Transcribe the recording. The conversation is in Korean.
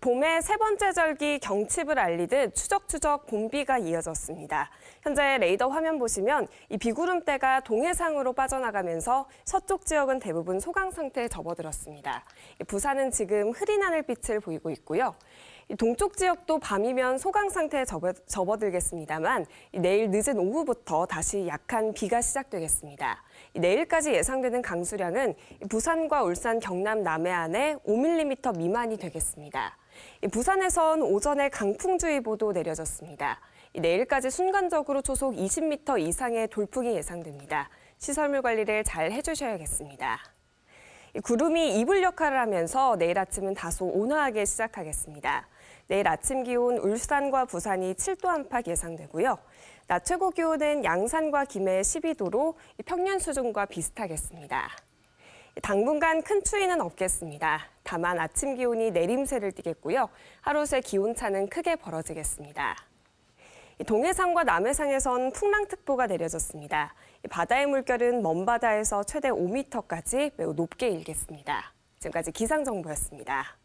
봄의 세 번째 절기 경칩을 알리듯 추적추적 봄비가 이어졌습니다. 현재 레이더 화면 보시면 이 비구름대가 동해상으로 빠져나가면서 서쪽 지역은 대부분 소강 상태에 접어들었습니다. 부산은 지금 흐린 하늘빛을 보이고 있고요. 동쪽 지역도 밤이면 소강 상태에 접어들겠습니다만 내일 늦은 오후부터 다시 약한 비가 시작되겠습니다. 내일까지 예상되는 강수량은 부산과 울산, 경남, 남해안에 5mm 미만이 되겠습니다. 부산에선 오전에 강풍주의보도 내려졌습니다. 내일까지 순간적으로 초속 20m 이상의 돌풍이 예상됩니다. 시설물 관리를 잘 해주셔야겠습니다. 구름이 이불 역할을 하면서 내일 아침은 다소 온화하게 시작하겠습니다. 내일 아침 기온 울산과 부산이 7도 안팎 예상되고요. 낮 최고 기온은 양산과 김해 12도로 평년 수준과 비슷하겠습니다. 당분간 큰 추위는 없겠습니다. 다만 아침 기온이 내림세를 띠겠고요. 하루 새 기온차는 크게 벌어지겠습니다. 동해상과 남해상에선 풍랑특보가 내려졌습니다. 바다의 물결은 먼바다에서 최대 5m까지 매우 높게 일겠습니다. 지금까지 기상정보였습니다.